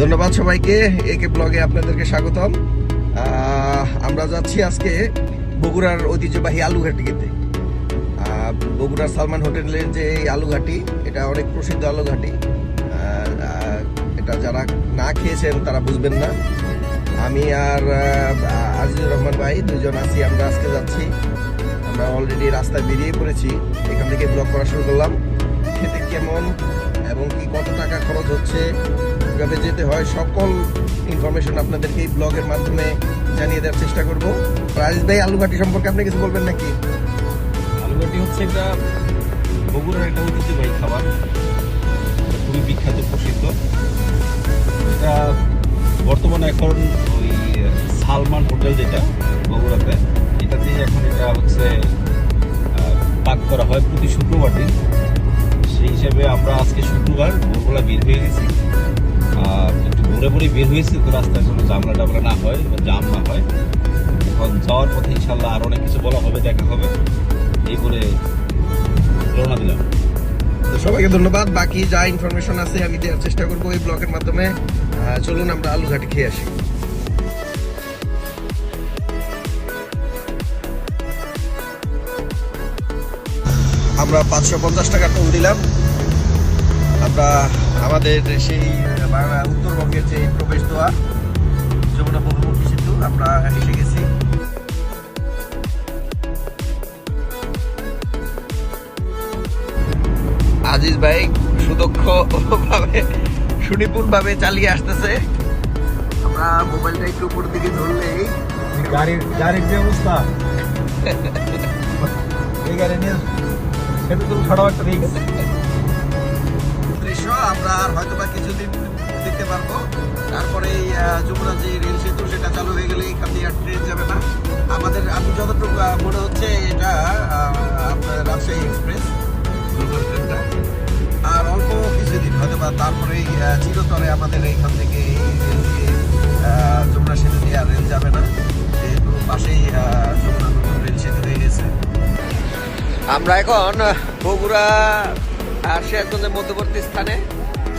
ধন্যবাদ সবাইকে, একে ব্লগে আপনাদেরকে স্বাগতম। আমরা যাচ্ছি আজকে বগুড়ার ঐতিহ্যবাহী আলুঘাটিতে। বগুড়ার সালমান হোটেলের যে আলুঘাটি, এটা অনেক প্রসিদ্ধ আলুঘাটি। এটা যারা না খেয়েছেন তারা বুঝবেন না। আমি আর আজিজুর রহমান ভাই দুজন আছি, আমরা আজকে যাচ্ছি। আমরা অলরেডি রাস্তায় বেরিয়ে পড়েছি, এখান থেকে ব্লগ করা শুরু করলাম। খেতে কেমন এবং কি কত টাকা খরচ হচ্ছে, কীভাবে যেতে হয়, সকল ইনফরমেশন আপনাদেরকে এই ব্লগের মাধ্যমে জানিয়ে দেওয়ার চেষ্টা করবো। রাজেশ ভাই, আলুঘাটি সম্পর্কে আপনি কিছু বলবেন নাকি? আলুঘাটি হচ্ছে একটা বগুড়ার একটা ঐতিহ্যবাহী খাবার, খুবই বিখ্যাত, প্রসিদ্ধ। এটা বর্তমানে এখন ওই সালমান হোটেল যেটা বগুড়াতে, এটাতে এখন এটা হচ্ছে পাক করা হয় প্রতি শুক্রবার দিন। সেই হিসাবে আমরা আজকে শুক্রবার ভোরবেলা বের হয়ে গেছি। একটু ভোরে ভোরে বের হয়েছি, তো রাস্তায় কোনো জামলা টামলা না হয় বা জাম না হয়। এখন যাওয়ার পথে ইনশাল্লাহ আর অনেক কিছু বলা হবে, দেখা হবে, এই বলে রওনা দিলাম। তো সবাইকে ধন্যবাদ। বাকি যা ইনফরমেশন আছে আমি দেওয়ার চেষ্টা করবো এই ব্লগের মাধ্যমে। চলুন আমরা আলুঘাটি খেয়ে আসি। আমরা 550 টাকা টোল দিলাম। আমরা আমাদের সেই উত্তরবঙ্গের যে প্রবেশ দ্বার যমুনা বহুমুখী সেতু, আমরা এসে গেছি। আজিজ ভাই সুদক্ষভাবে সুনিপুণভাবে চালিয়ে আসতেছে। আমরা মোবাইলটা একটু উপর দিকে ধরলেই গাড়ির যে অবস্থা, এই গাড়ি নিয়ে সেটা তো ছড়াও একটা হয়ে গেছে দৃশ্য আমরা আর হয়তো বা কিছুদিন দেখতে পারবো। তারপরে যমুনা যে রেল সেতু সেটা চালু হয়ে গেলে এখান দিয়ে আর ট্রেন যাবে না। আমি যতটুকু মনে হচ্ছে এটা আপনার রাজশাহী এক্সপ্রেস লোকাল ট্রেনটা। আর অল্প কিছুদিন হয়তো বা তারপরে চিরতরে আমাদের এইখান থেকে এই রেল দিয়ে যমুনা সেতু দিয়ে আর রেল যাবে না, যেহেতু পাশেই যমুনা নতুন রেল সেতু হয়ে গেছে। আমরা এখন বগুড়া আর শেরগঞ্জের মধ্যবর্তী স্থানে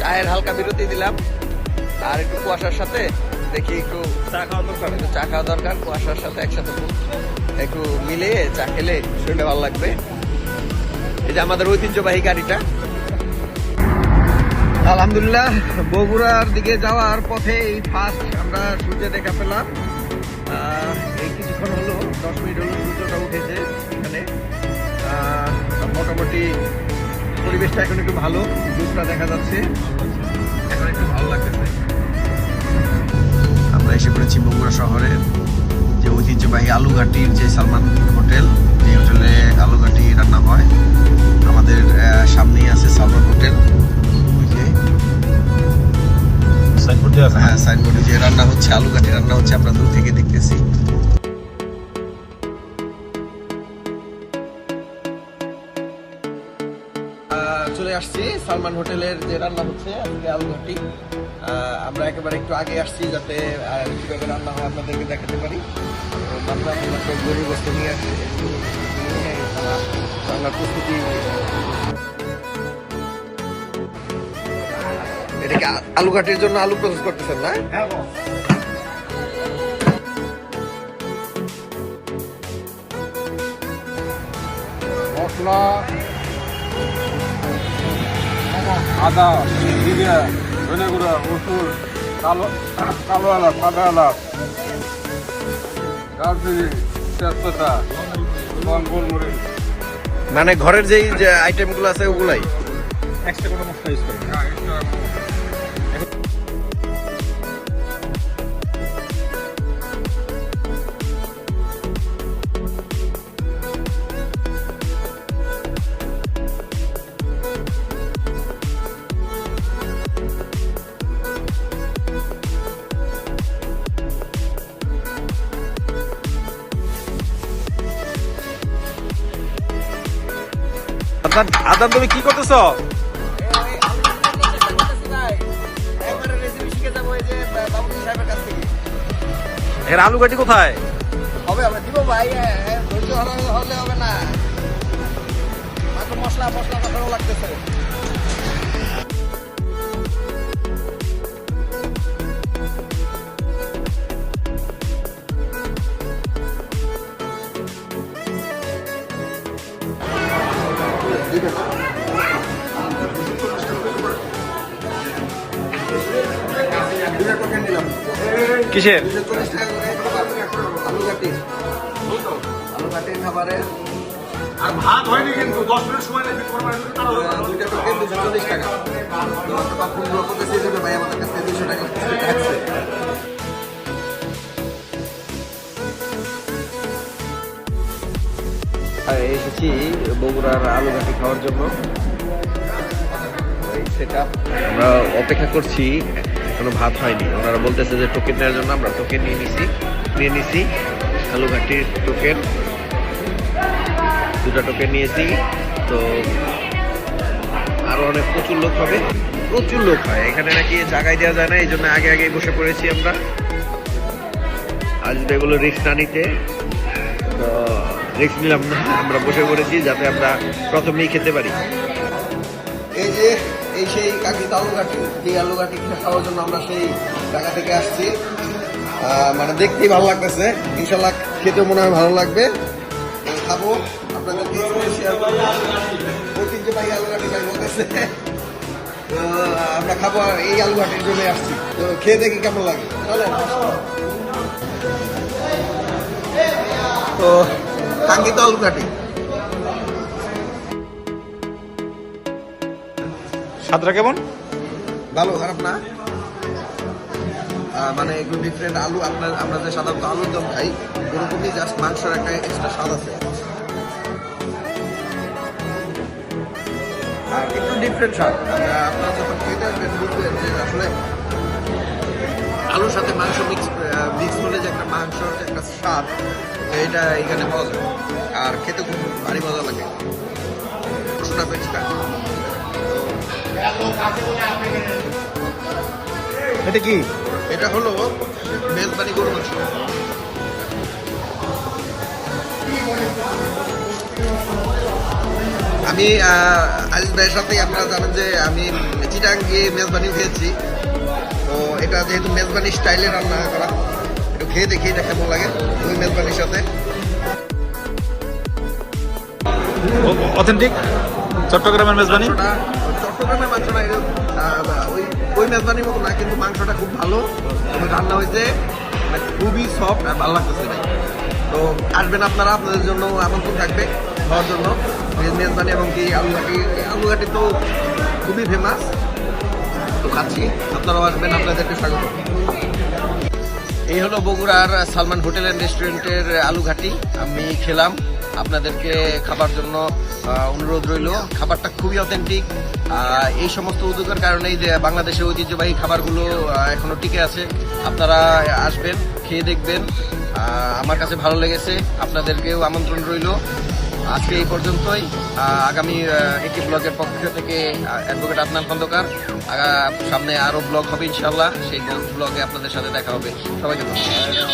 চায়ের হালকা বিরতি দিলাম। আর একটু কুয়াশার সাথে দেখি একটু চা খাওয়া দরকার। কুয়াশার সাথে একসাথে একটু মিলিয়ে চা খেলে শরীরটা ভালো লাগবে। এই যে আমাদের ঐতিহ্যবাহী গাড়িটা। আলহামদুলিল্লাহ, বগুড়ার দিকে যাওয়ার পথে এই ফার্স্ট আমরা সূর্য দেখা পেলাম। এই কিছুক্ষণ হলো, 10 মিনিট হলো সূর্যটা উঠেছে এখানে। মোটামুটি পরিবেশটা এখন একটু ভালো, লুকটা দেখা যাচ্ছে, এখন একটু ভালো লাগতেছে। আমরা এসে পড়েছি বগুড়া শহরের যে ঐতিহ্যবাহী আলুঘাটির যে সালমান হোটেল, যে হোটেলে আলুঘাটি রান্না হয়। আমাদের সামনেই আছে সালমান হোটেল, হ্যাঁ সাইনবোর্ডে যে রান্না হচ্ছে, আলুঘাটি রান্না হচ্ছে, আমরা দূর থেকে দেখতেছি। চলে আসছি সালমান হোটেলের যে রান্না হচ্ছে আজকে আলুঘাটি। আমরা একেবারে একটু আগে আসছি যাতে কিভাবে রান্না হয় আপনাদেরকে দেখাতে পারি। গরুর গোস্ত নিয়ে আসছি, রান্নার প্রস্তুতি। এটাকে আলুঘাটির জন্য আলু প্রসেস করতেছেন না? মশলা, আদা, জিরা, ধনে গুঁড়া, রসুন, কালো এলাচ, সাদা এলাচ, দারচিনি, তেজপাতা, গোলমরিচ। মানে ঘরের যেই যে আইটেমগুলো আছে ওগুলাই এক্সট্রা কোনো মশলা ইউজ করি। আদান, তুমি কি করতেছ? এর আলুঘাটি কোথায় হবে? আমরা দিব ভাই, ধৈর্য হলে হবে না, মাত্র মশলা কষানো লাগতেছে। দুইটা টোকেন নিলাম। কিসের? 240 টাকা করে আলু কাটি। আলু কাটি খাবারের আর ভাত হয়নি কিন্তু 10 মিনিট সময় লাগবে দুইটা টোকেন 240 টাকা। তো আপনারা ফুল ব্লক করতেছে এই জন্য ভাই আমাদের কাছ থেকে 200 টাকা রাখছে। আর এসেছি বগুড়ার আলু ঘাটি খাওয়ার জন্য। সেটআপ আমরা অপেক্ষা করছি, কোনো ভাত হয়নি। ওনারা বলতেছে যে টোকেন নেওয়ার জন্য, আমরা টোকেন নিয়ে নিছি আলু ঘাটির টোকেন, দুটা টোকেন নিয়েছি। তো আরো অনেক প্রচুর লোক হবে, প্রচুর লোক হয় এখানে, নাকি জায়গায় দেওয়া যায় না, এই জন্য আগে আগে বসে পড়েছি আমরা। আসবে এগুলো রিস্ক না নিতে, তো রিস্ক নিলাম না, আমরা বসে পড়েছি যাতে আমরা প্রথমেই খেতে পারি। এই যে এই সেই কাকিত আলু ঘাটি, এই আলু ঘাটি খাওয়ার জন্য আমরা সেই জায়গা থেকে আসছি। মানে দেখতেই ভালো লাগতেছে, ইনশাল্লাহ খেতে মনে হয় ভালো লাগবে। খাবো, আপনাদেরকে শেয়ার করবো। ঐতিহ্যবাহী আলু ঘাটি ভাই বলতেছে, তো আমরা খাবো, আর এই আলু ঘাটির জন্য আসছি। তো খেয়ে দেখি কেমন লাগে। চলেন। তো কাঙ্ক্ষিত আলু ঘাটি স্বাদটা কেমন? ভালো, খারাপ না। মানে একটু ডিফারেন্ট আলু, আমরা যে সাধারণত আলুর দম খাই ওরকমই, জাস্ট মাংসের একটা এক্সট্রা স্বাদ আছে। আর একটু ডিফারেন্ট স্বাদ, আপনারা যখন খেতে আসবেন বুঝবেন যে আসলে আলুর সাথে মাংস মিক্স করে যে একটা মাংসর যে একটা স্বাদ, এটা এখানে পাওয়া যায়। আর খেতে খুব ভারী মজা লাগে, শোনা পেঁচটা। এটা কি? এটা হলো মেজবানি গরু মাংস। আমি আজিজ ভাইয়ের সাথে, আপনারা জানেন যে আমি চিটাং গিয়ে মেজবানি খেয়েছি। তো এটা যেহেতু মেজবানি স্টাইলে রান্না করা, একটু খেয়ে দেখি এটা কেমন লাগে ওই মেজবানির সাথে। অথেন্টিক চট্টগ্রামের মেজবানি। চট্টগ্রামের মাংস না, ওই মেজবানির মতো না, কিন্তু মাংসটা খুব ভালো এবং রান্না হয়েছে, মানে খুবই সফট আর ভালো লাগতেছে ভাই। তো আসবেন আপনারা, আপনাদের জন্য আমন্ত্রণ থাকবে খাওয়ার জন্য মেজবানি এবং কি আলু ঘাটি। আলু ঘাটি তো খুবই ফেমাস, তো খাচ্ছি, আপনারাও আসবেন, আপনাদেরকে স্বাগত। এই হলো বগুড়ার সালমান হোটেল অ্যান্ড রেস্টুরেন্টের আলু ঘাটি। আমি খেলাম, আপনাদেরকে খাবার জন্য অনুরোধ রইল। খাবারটা খুবই অথেন্টিক। এই সমস্ত উদ্যোগের কারণেই যে বাংলাদেশের ঐতিহ্যবাহী খাবারগুলো এখনো টিকে আছে। আপনারা আসবেন, খেয়ে দেখবেন, আমার কাছে ভালো লেগেছে, আপনাদেরকেও আমন্ত্রণ রইল। আজকে এই পর্যন্তই। আগামী একটি ব্লগের পক্ষ থেকে অ্যাডভোকেট আদনান খন্দকার। সামনে আরো ব্লগ হবে ইনশাল্লাহ, সেই ব্লগে আপনাদের সাথে দেখা হবে। সবাইকে ধন্যবাদ।